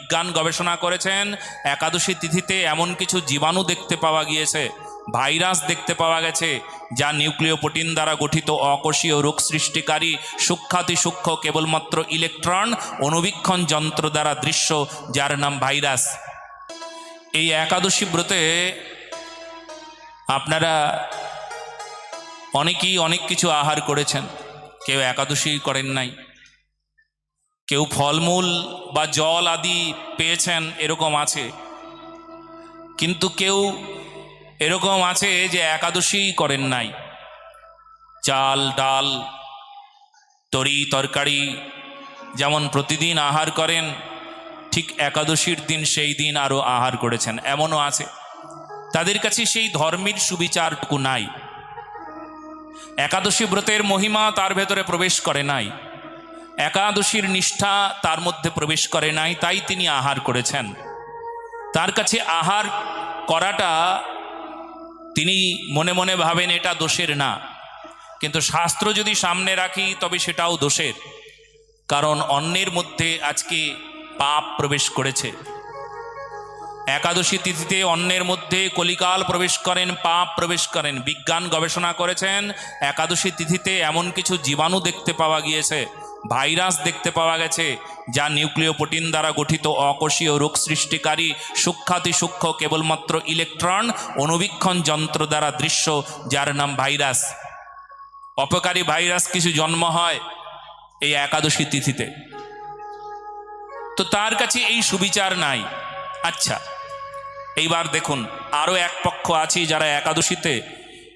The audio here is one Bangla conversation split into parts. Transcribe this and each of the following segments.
বিজ্ঞান গবেষণা করেছেন একাদশী তিথিতে এমন কিছু জীবাণু দেখতে পাওয়া গিয়েছে, ভাইরাস দেখতে পাওয়া গেছে, যা নিউক্লিয় প্রোটিন দ্বারা গঠিত অকোষীয় রোগ সৃষ্টিকারী সূক্ষ্মাতি সূক্ষ্ম কেবলমাত্র ইলেকট্রন অনুবীক্ষণ যন্ত্র দ্বারা দৃশ্য, যার নাম ভাইরাস। এই একাদশী ব্রতে আপনারা অনেকেই অনেক কিছু আহার করেছেন, কেউ একাদশী করেন নাই, কেউ ফলমূল বা জল আদি পেয়েছেন, এরকম আছে। কিন্তু কেউ এরকম আছে যে একাদশী করেন নাই, চাল ডাল তরি তরকারি যেমন প্রতিদিন আহার করেন, ঠিক একাদশীর দিন সেই দিন আরও আহার করেছেন, এমনও আছে। তাদের কাছে সেই ধর্মের সুবিচারটুকু নাই, একাদশী ব্রতের মহিমা তার ভেতরে প্রবেশ করে নাই, একাদশীর নিষ্ঠা তার মধ্যে প্রবেশ করে নাই, তাই তিনি আহার করেছেন। তার কাছে আহার করাটা তিনি মনে মনে ভাবেন এটা দোষের না, কিন্তু শাস্ত্র যদি সামনে রাখি তবে সেটাও দোষের, কারণ অন্যের মধ্যে আজকে পাপ প্রবেশ করেছে। একাদশী তিথিতে অন্যের মধ্যে কলিকাল প্রবেশ করেন, পাপ প্রবেশ করেন। বিজ্ঞান গবেষণা করেছেন একাদশী তিথিতে এমন কিছু জীবাণু দেখতে পাওয়া গিয়েছে, ভাইরাস দেখতে পাওয়া গেছে, যা নিউক্লিয় প্রোটিন দ্বারা গঠিত অকোষীয় রোগ সৃষ্টিকারী সূক্ষ্মাতি সূক্ষ্ম কেবলমাত্র ইলেকট্রন অনুবীক্ষণ যন্ত্র দ্বারা দৃশ্য, যার নাম ভাইরাস। অপকারী ভাইরাস কিছু জন্ম হয় এই একাদশী তিথিতে, তো তার কাছে এই সুবিচার নাই। আচ্ছা, এইবার দেখুন আরও এক পক্ষ আছে যারা একাদশীতে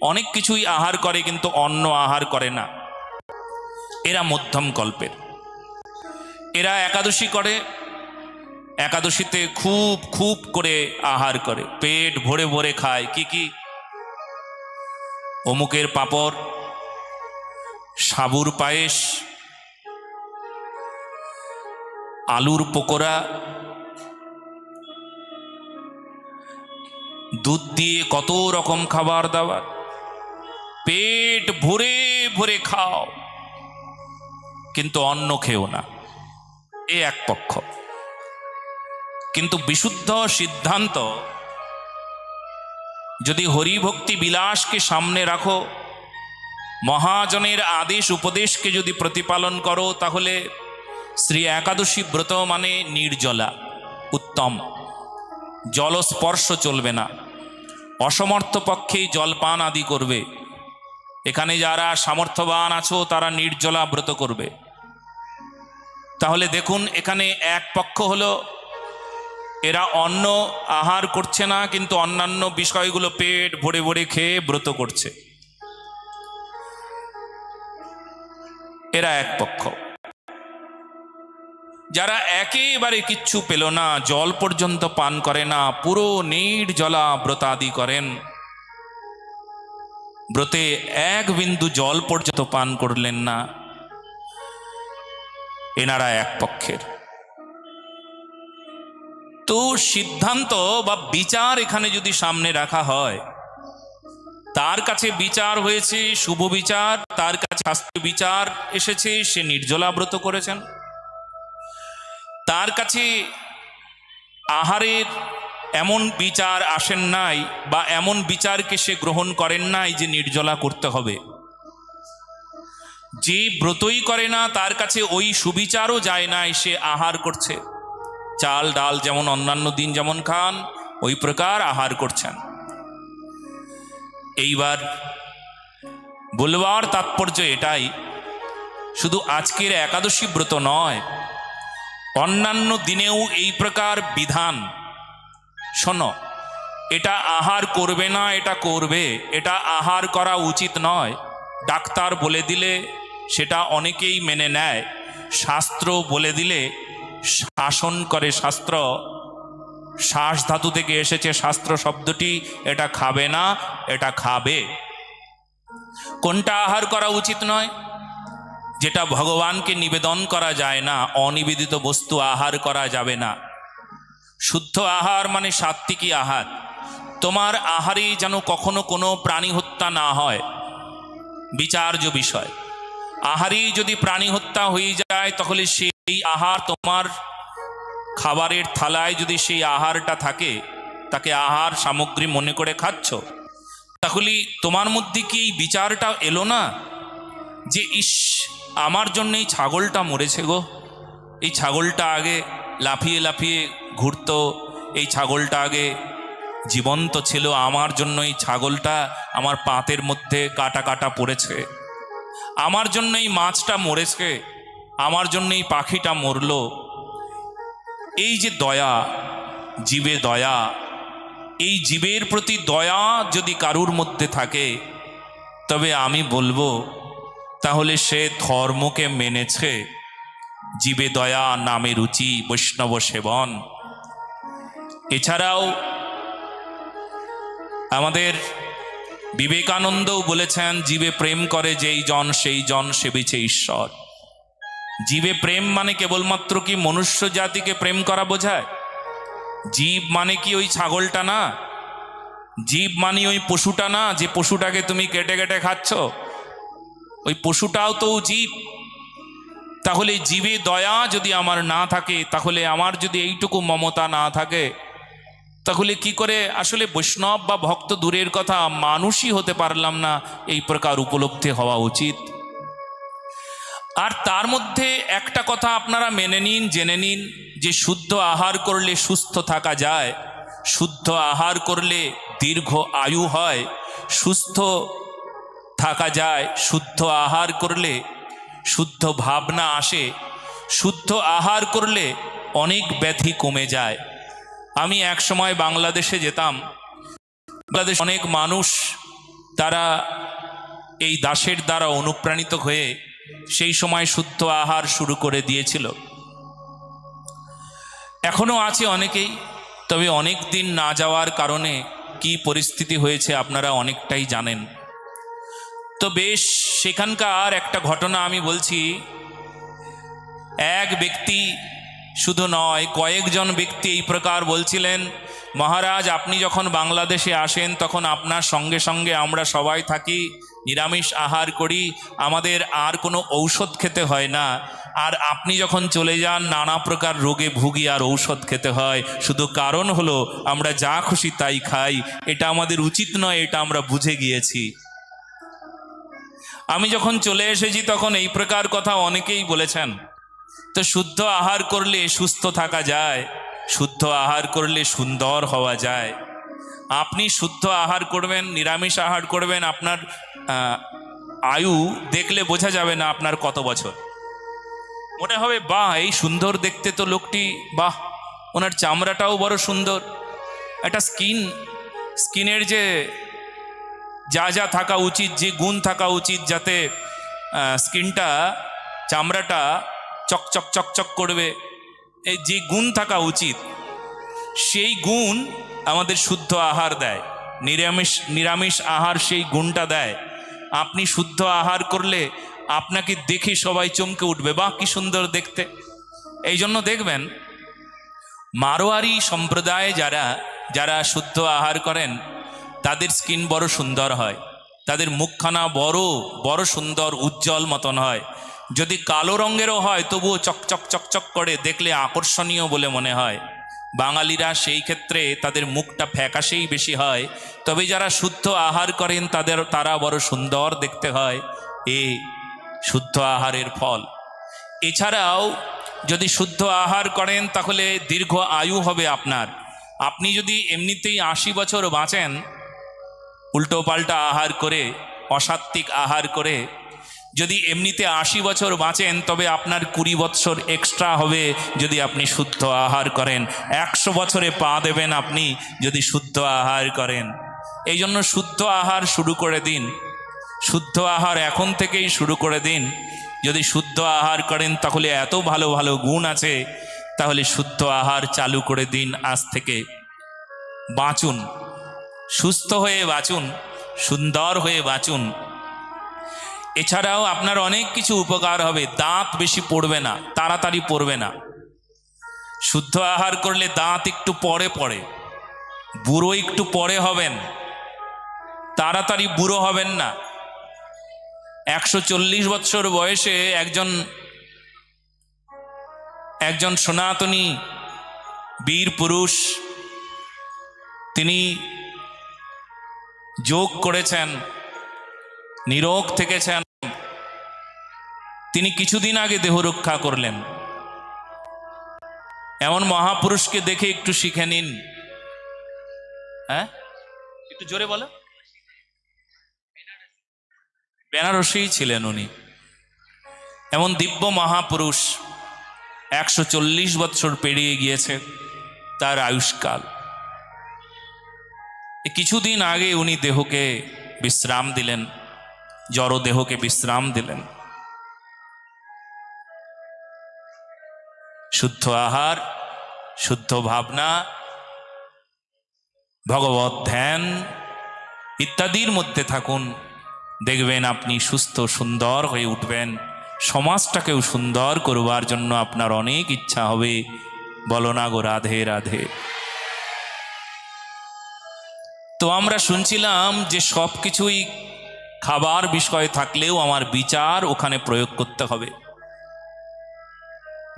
অনেক কিছুই আহার করে কিন্তু অন্ন আহার করে না। এরা মধ্যম কল্পের, এরা একাদশী করে, একাদশীতে খুব খুব করে আহার করে, পেট ভরে ভরে খায়। কি কি? অমুকের পাঁপড়, সাবুর পায়েস, আলুর পকোড়া, দুধ দিয়ে কত রকম খাবার দাবার, পেট ভরে ভরে খাও কিন্তু অন্ন খেও না, এ এক পক্ষ। কিন্তু বিশুদ্ধ সিদ্ধান্ত, যদি হরিভক্তি বিলাসকে সামনে রাখো, মহাজনের আদেশ উপদেশকে যদি প্রতিপালন করো, তাহলে শ্রী একাদশী ব্রত মানে নির্জলা, উত্তম। জলস্পর্শ চলবে না, অসমর্থ পক্ষেই জলপান আদি করবে। এখানে যারা সামর্থ্যবান আছো তারা নির্জলা ব্রত করবে। তাহলে দেখুন এখানে এক পক্ষ হলো এরা অন্ন আহার করছে না কিন্তু অন্যান্য বিষয়গুলো পেট ভরে ভরে খেয়ে ব্রত করছে, এরা এক পক্ষ। যারা একেবারে কিচ্ছু পেল না, জল পর্যন্ত পান করে না, পুরো নির্জলা ব্রতাদি করেন, ব্রতে এক বিন্দু জল পর্যন্ত পান করলেন না, এনারা এক পক্ষের। তো সিদ্ধান্ত বা বিচার এখানে যদি সামনে রাখা হয়, তার কাছে বিচার হয়েছে শুভ বিচার, তার কাছে শাস্ত্রীয় বিচার এসেছে, সে নির্জলা ব্রত করেছেন। তার কাছে আহারের এমন বিচার আসেন নাই বা এমন বিচারকে সে গ্রহণ করেন নাই যে নির্জলা করতে হবে। যে ব্রতই করে না তার কাছে ওই সুবিচারও যায় নাই, সে আহার করছে, চাল ডাল যেমন অন্যান্য দিন যেমন খান ওই প্রকার আহার করছেন। এইবার বলবার তাৎপর্য এটাই, শুধু আজকের একাদশী ব্রত নয়, অন্যান্য দিনেও এই প্রকার বিধান। শোনো, এটা আহার করবে না, এটা করবে, এটা আহার করা উচিত নয়, ডাক্তার বলে দিলে সেটা অনেকেই মেনে নেয়, শাস্ত্র বলে দিলে শাসন করে। শাস্ত্র, শ্বাস ধাতু থেকে এসেছে শাস্ত্র শব্দটি, এটা খাবে না, এটা খাবে। কোনটা আহার করা উচিত নয়? যেটা ভগবানকে নিবেদন করা যায় না, অনিবেদিত বস্তু আহার করা যাবে না। শুদ্ধ আহার মানে সাত্ত্বিকী আহার। তোমার আহারে যেন কখনো কোনো প্রাণী হত্যা না হয়, বিচার্য বিষয়। আহারে যদি প্রাণী হত্যা হয়ে যায় তাহলে সেই আহার তোমার খাবারের থালায় যদি সেই আহারটা থাকে, তাকে আহার সামগ্রী মনে করে খাচ্ছ, তাহলে তোমার মধ্যে কি এই বিচারটা এলো না যে ইস, আমার জন্য এই ছাগলটা মরেছে গো, এই ছাগলটা আগে লাফিয়ে লাফিয়ে ঘুরতো, এই ছাগলটা আগে জীবন্ত ছিল, আমার জন্য এই ছাগলটা আমার পাতের মধ্যে কাটা কাটা পড়েছে, আমার জন্য এই মাছটা মরেছে, আমার জন্য এই পাখিটা মরল। এই যে দয়া, জীবে দয়া, এই জীবের প্রতি দয়া যদি কারুর মধ্যে থাকে, তবে আমি বলবো তাহলে সে ধর্মকে মেনেছে। জীবে দয়া নামে রুচি বৈষ্ণব সেবন। এছাড়াও আমাদের বিবেকানন্দও বলেছেন, জীবে প্রেম করে যেই জন সেই জন সেবিছে ঈশ্বর। জীবে প্রেম মানে কেবলমাত্র কি মনুষ্য জাতিকে প্রেম করা বোঝায়? জীব মানে কি ওই ছাগলটা না, জীব মানে ওই পশুটা না, যে পশুটাকে তুমি কেটে কেটে খাচ্ছ, ওই পশুটাও তো জীব। তাহলে জীবে দয়া যদি আমার না থাকে, তাহলে আমার যদি এইটুকু মমতা না থাকে, তাহলে কি করে আসলে বৈষ্ণব বা ভক্ত দূরের কথা, মানুষই হতে পারলাম না, এই প্রকার উপলব্ধি হওয়া উচিত। আর তার মধ্যে একটা কথা আপনারা মেনে নিন, জেনে নিন, যে শুদ্ধ আহার করলে সুস্থ থাকা যায়, শুদ্ধ আহার করলে দীর্ঘ আয়ু হয়, সুস্থ থাকা যায়, শুদ্ধ আহার করলে শুদ্ধ ভাবনা আসে, শুদ্ধ আহার করলে অনেক ব্যাধি কমে যায়। আমি এক সময় বাংলাদেশে যেতাম, বাংলাদেশ অনেক মানুষ তারা এই দাসের দ্বারা অনুপ্রাণিত হয়ে সেই সময় শুদ্ধ আহার শুরু করে দিয়েছিল। এখনও আছে অনেকেই, তবে অনেক দিন না যাওয়ার কারণে কি পরিস্থিতি হয়েছে আপনারা অনেকটাই জানেন। তো বেশ, সেখানকার একটা ঘটনা আমি বলছি। এক ব্যক্তি শুধু নয়, কয়েকজন ব্যক্তি এই প্রকার বলছিলেন, মহারাজ আপনি যখন বাংলাদেশে আসেন তখন আপনার সঙ্গে সঙ্গে আমরা সবাই থাকি, নিরামিষ আহার করি, আমাদের আর কোনো ঔষধ খেতে হয় না, আর আপনি যখন চলে যান নানা প্রকার রোগে ভুগি আর ঔষধ খেতে হয়, শুধু কারণ হলো আমরা যা খুশি তাই খাই, এটা আমাদের উচিত নয়, এটা আমরা বুঝে গিয়েছি। আমি যখন চলে এসেছি তখন এই প্রকার কথা অনেকেই বলেছেন। তো শুদ্ধ আহার করলে সুস্থ থাকা যায়, শুদ্ধ আহার করলে সুন্দর হওয়া যায়। আপনি শুদ্ধ আহার করবেন, নিরামিষ আহার করবেন, আপনার আয়ু দেখলে বোঝা যাবে না আপনার কত বছর। মনে হবে বাহ, এই সুন্দর দেখতে তো লোকটি, বাহ ওনার চামড়াটাও বড় সুন্দর, একটা স্কিনের যে যা যা থাকা উচিত, যে গুণ থাকা উচিত, যাতে স্কিনটা, চামড়াটা চকচক চকচক করবে, এই যে গুণ থাকা উচিত, সেই গুণ আমাদের শুদ্ধ আহার দেয়। নিরামিষ আহার সেই গুণটা দেয়। আপনি শুদ্ধ আহার করলে আপনাকে দেখে সবাই চমকে উঠবে, বাহ কি সুন্দর দেখতে। এই জন্য দেখবেন মারোয়ারি সম্প্রদায়ে যারা যারা শুদ্ধ আহার করেন তাদের স্কিন বড় সুন্দর হয়, তাদের মুখখানা বড় বড় সুন্দর উজ্জ্বল মতন হয়। যদি কালো রঙেরও হয় তবুও চকচক চকচক করে, দেখলে আকর্ষণীয় বলে মনে হয়। বাঙালিরা সেই ক্ষেত্রে তাদের মুখটা ফ্যাকাশেই বেশি হয়, তবে যারা শুদ্ধ আহার করেন তারা বড় সুন্দর দেখতে হয়। এ শুদ্ধ আহারের ফল। এছাড়াও যদি শুদ্ধ আহার করেন তাহলে দীর্ঘ আয়ু হবে আপনার। আপনি যদি এমনিতেই 80 বছর বাঁচেন উল্টো পাল্টা আহার করে, অসাত্ত্বিক আহার করে, যদি এমনিতে 80 বছর বাঁচেন, তবে আপনার 20 বৎসর এক্সট্রা হবে যদি আপনি শুদ্ধ আহার করেন। 100 বছরে পা দেবেন আপনি যদি শুদ্ধ আহার করেন। এই জন্য শুদ্ধ আহার শুরু করে দিন, শুদ্ধ আহার এখন থেকেই শুরু করে দিন। যদি শুদ্ধ আহার করেন তাহলে এত ভালো ভালো গুণ আছে, তাহলে শুদ্ধ আহার চালু করে দিন আজ থেকে। বাঁচুন, সুস্থ হয়ে বাঁচুন, সুন্দর হয়ে বাঁচুন। এছাড়াও আপনার অনেক কিছু উপকার হবে। দাঁত বেশি পড়বে না, তাড়াতাড়ি পড়বে না। শুদ্ধ আহার করলে দাঁত একটু পরে পড়ে, বুড়ো একটু পরে হবেন, তাড়াতাড়ি বুড়ো হবেন না। 140 বৎসর বয়সে একজন সনাতনী বীর পুরুষ, তিনি যোগ করেছেন, নিরোগ থেকেছেন, তিনি কিছুদিন আগে দেহ রক্ষা করলেন। এমন মহাপুরুষকে দেখে একটু শিখে নিন। হ্যাঁ, একটু জোরে বলো। বেনারসেই ছিলেন উনি। এমন দিব্য মহাপুরুষ, 140 বৎসর পেরিয়ে গিয়েছে তার আয়ুষ্কাল। কিছুদিন আগে উনি দেহকে বিশ্রাম দিলেন, জড় দেহকে বিশ্রাম দিলেন। শুদ্ধ আহার, শুদ্ধ ভাবনা, ভগবত ধ্যান ইত্যাদির মধ্যে থাকুন, দেখবেন আপনি সুস্থ সুন্দর হয়ে উঠবেন। সমাজটাকেও সুন্দর করবার জন্য আপনার অনেক ইচ্ছা হবে। বলো না গো রাধে রাধে। তো আমরা শুনছিলাম যে সব কিছুই খাবার বিষয় থাকলেও আমার বিচার ওখানে প্রয়োগ করতে হবে।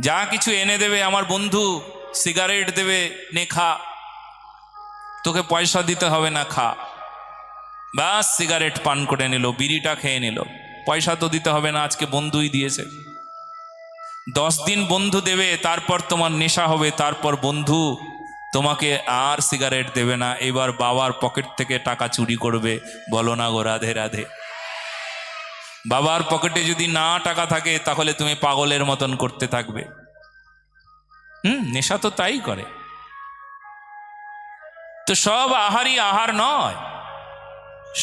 যা কিছু এনে দেবে, আমার বন্ধু সিগারেট দেবে, নে খা, তোকে পয়সা দিতে হবে না, খা। বাস সিগারেট পান করে নিল, বিড়িটা খেয়ে নিল, পয়সা তো দিতে হবে না, আজকে বন্ধুই দিয়েছে। 10 দিন বন্ধু দেবে, তারপর তোমার নেশা হবে, তারপর বন্ধু তোমাকে আর সিগারেট দেবে না, এবার বাবার পকেট থেকে টাকা চুরি করবে। বলো না গো রাধে রাধে। বাবার পকেটে যদি না টাকা থাকে তাহলে তুমি পাগলের মতন করতে থাকবে। নেশা তো তাই করে। তো সব আহারই আহার নয়,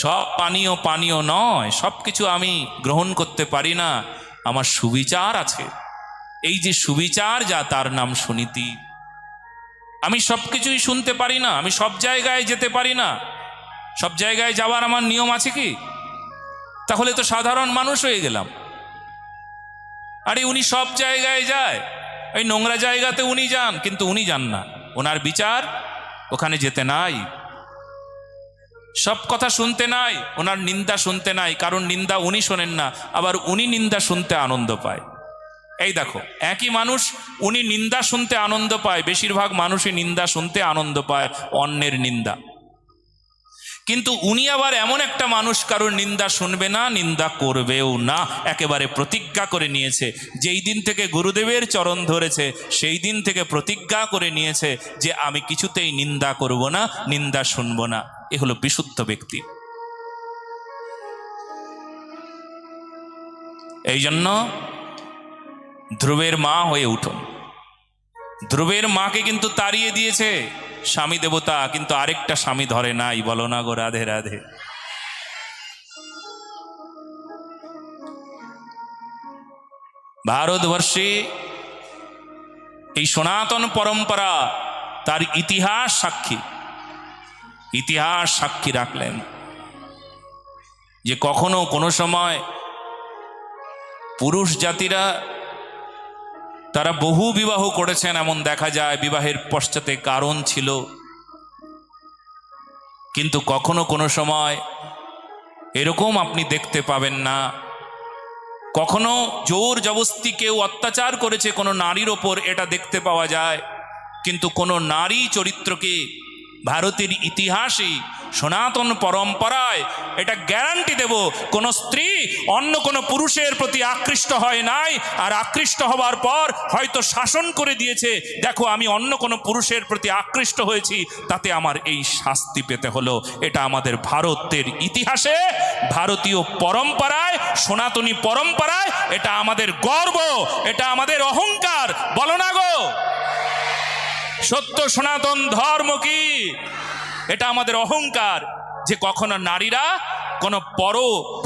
সব পানীয় পানীয় নয়, সব কিছু আমি গ্রহণ করতে পারি না। আমার সুবিচার আছে। এই যে সুবিচার, যা তার নাম সুনীতি। আমি সব কিছুই শুনতে পারি না, আমি সব জায়গায় যেতে পারি না। সব জায়গায় যাওয়ার আমার নিয়ম আছে কি? তাহলে তো সাধারণ মানুষ হয়ে গেলাম। আরে উনি সব জায়গায় যায়, ওই নোংরা জায়গাতে উনি যান, কিন্তু উনি যান না। ওনার বিচার ওখানে যেতে নাই, সব কথা শুনতে নাই, ওনার নিন্দা শুনতে নাই। কারণ নিন্দা উনি শোনেন না, আবার উনি নিন্দা শুনতে আনন্দ পায়। এই দেখো, একই মানুষ, উনি নিন্দা শুনতে আনন্দ পায়। বেশিরভাগ মানুষই নিন্দা শুনতে আনন্দ পায়, অন্যের নিন্দা। কিন্তু উনি আবার এমন একটা মানুষ, কারোর নিন্দা শুনবে না, নিন্দা করবেও না। একেবারে প্রতিজ্ঞা করে নিয়েছে। যেই দিন থেকে গুরুদেবের চরণ ধরেছে সেই দিন থেকে প্রতিজ্ঞা করে নিয়েছে যে আমি কিছুতেই নিন্দা করব না, নিন্দা শুনবো না। এ হলো বিশুদ্ধ ব্যক্তি। এই জন্য ধ্রুবের মা হয়ে উঠুন। ধ্রুবের মাকে কিন্তু তাড়িয়ে দিয়েছে স্বামী দেবতা, কিন্তু আরেকটা স্বামী ধরে নাই। বলো না গো রাধে রাধে। ভারতবর্ষে এই সনাতন পরম্পরা তার ইতিহাস সাক্ষী, ইতিহাস সাক্ষী রাখলেন যে কখনো কোনো সময় পুরুষ জাতিরা তারা বহু বিবাহ করেছেন, এমন দেখা যায়। বিবাহের পশ্চাতে কারণ ছিল, কিন্তু কখনো কোনো সময় এরকম আপনি দেখতে পাবেন না কখনো জোর জবস্তি কেউ অত্যাচার করেছে কোনো নারীর ওপর, এটা দেখতে পাওয়া যায়। কিন্তু কোনো নারী চরিত্রকে ভারতের ইতিহাসে, সনাতন পরম্পরায় এটা গ্যারান্টি দেব, কোনো স্ত্রী অন্য কোনো পুরুষের প্রতি আকৃষ্ট হয় নাই। আর আকৃষ্ট হওয়ার পর হয়তো শাসন করে দিয়েছে, দেখো আমি অন্য কোনো পুরুষের প্রতি আকৃষ্ট হয়েছি, তাতে আমার এই শাস্তি পেতে হলো। এটা আমাদের ভারতের ইতিহাসে, ভারতীয় পরম্পরায়, সনাতনী পরম্পরায় এটা আমাদের গর্ব, এটা আমাদের অহংকার। বলো না গো, সত্য সনাতন ধর্ম কি? এটা আমাদের অহংকার যে কখনো নারীরা কোনো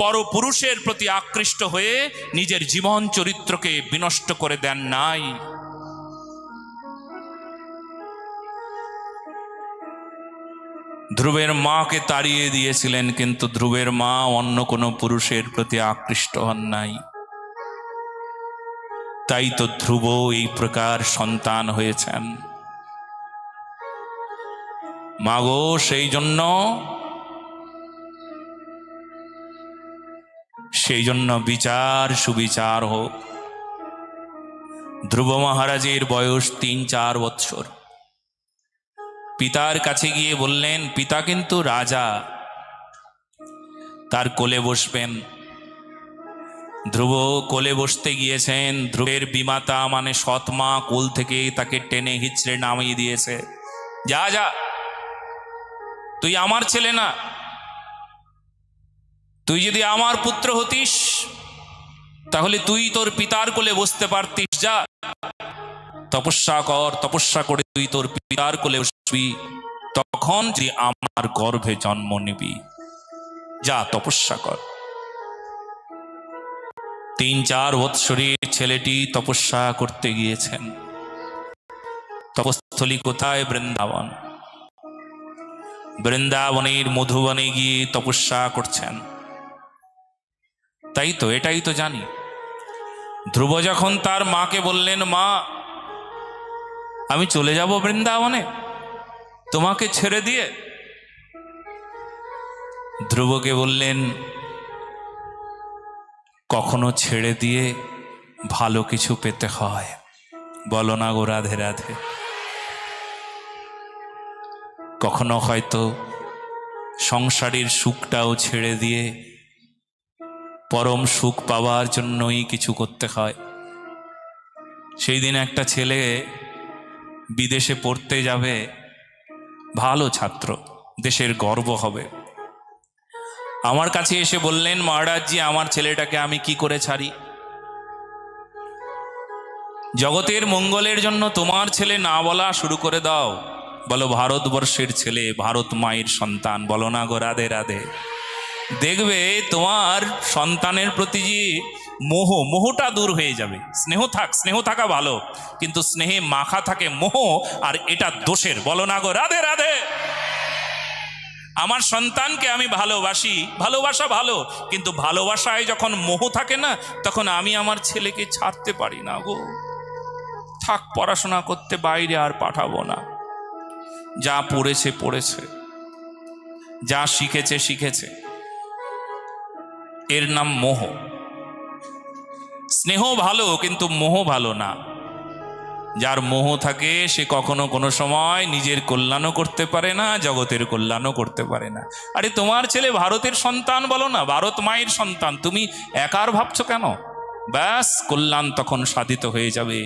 পর পুরুষের প্রতি আকৃষ্ট হয়ে নিজের জীবন চরিত্রকে বিনষ্ট করে দেন নাই। ধ্রুবের মাকে তাড়িয়ে দিয়েছিলেন, কিন্তু ধ্রুবের মা অন্য কোনো পুরুষের প্রতি আকৃষ্ট হন নাই। তাই তো ধ্রুব এই প্রকার সন্তান হয়েছেন। মাগো, সেই জন্য বিচার সুবিচার হোক। ধ্রুব মহারাজের বয়স 3-4 বৎসর। পিতার কাছে গিয়ে বললেন, পিতা কিন্তু রাজা, তার কোলে বসবেন। ধ্রুব কোলে বসতে গিয়েছেন। ধ্রুবের বিমাতা মানে সৎমা কোল থেকে তাকে টেনে হিচড়ে নামিয়ে দিয়েছে। যা যা, তুই আমার ছেলে না, তুই যদি আমার পুত্র হতিস তাহলে তুই তোর পিতার কোলে বসতে পারতিস। যা, তপস্যা কর, তপস্যা করে তুই তোর পিতার কোলে বসবি, তখন যে আমার গর্ভে জন্ম নিবি। যা, তপস্যা কর। 3-4 বৎসরের ছেলেটি তপস্যা করতে গিয়েছেন। তপস্থলী কোথায়? বৃন্দাবন। বৃন্দাবনের মধুবনে গিয়ে তপস্যা করছেন। তাই তো, এটাই তো জানি। ধ্রুব যখন তার মাকে বললেন, মা আমি চলে যাব বৃন্দাবনে তোমাকে ছেড়ে দিয়ে, ধ্রুবকে বললেন, কখনো ছেড়ে দিয়ে ভালো কিছু পেতে হয়, বলো না গো রাধে রাধে। কখনো হয়তো সংসারের সুখটাও ছেড়ে দিয়ে পরম সুখ পাওয়ার জন্যই কিছু করতে হয়। সেই দিন একটা ছেলে বিদেশে পড়তে যাবে, ভালো ছাত্র, দেশের গর্ব হবে। আমার কাছে এসে বললেন, মহারাজজি আমার ছেলেটাকে আমি কি করে ছাড়ি? জগতের মঙ্গলের জন্য তোমার ছেলে না বলা শুরু করে দাও, বলো ভারতবর্ষের ছেলে, ভারত মায়ের সন্তান, বলো না গো রাধে রাধে। দেখবে তোমার সন্তানের প্রতি যে মোহটা দূর হয়ে যাবে। স্নেহ থাকা ভালো, কিন্তু স্নেহে মাখা থাকে মোহ, আর এটা দোষের, বলো না গো রাধে রাধে। আমার সন্তানকে আমি ভালোবাসি, ভালোবাসা ভালো, কিন্তু ভালোবাসায় যখন মোহ থাকে না, তখন আমি আমার ছেলেকে ছাড়তে পারি না গো। থাক, পড়াশোনা করতে বাইরে আর পাঠাবো না, যা পড়েছে পড়েছে, যা শিখেছে শিখেছে। এর নাম মোহ। স্নেহ ভালো, কিন্তু মোহ ভালো না। যার মোহ থাকে সে কখনো কোনো সময় নিজের কল্যাণও করতে পারে না, জগতের কল্যাণও করতে পারে না। আরে তোমার ছেলে ভারতের সন্তান, বলো না ভারত মায়ের সন্তান, তুমি একার ভাবছো কেন? ব্যাস, কল্যাণ তখন সাধিত হয়ে যাবে,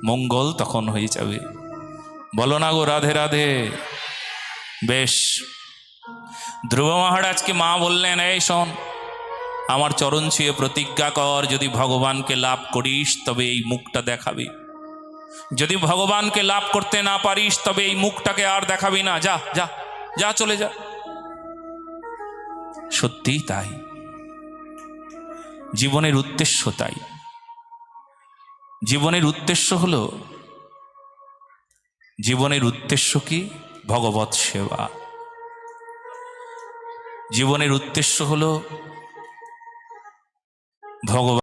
মঙ্গল তখন হয়ে যাবে, বলো না গো রাধে রাধে। বেশ, ধ্রুব মহারাজকে মা বললেন, এই শোন, আমার চরণ ছুঁয়ে প্রতিজ্ঞা কর, যদি ভগবানকে লাভ করিস তবে এই মুখটা দেখাবি, যদি ভগবানকে লাভ করতে না পারিস তবে এই মুখটাকে আর দেখাবি না। যা যা যা, চলে যা। সত্যিই তাই, জীবনের উদ্দেশ্য তাই। জীবনের উদ্দেশ্য হলো, জীবনের উদ্দেশ্য কি? ভগবৎ সেবা। জীবনের উদ্দেশ্য হলো ভগবান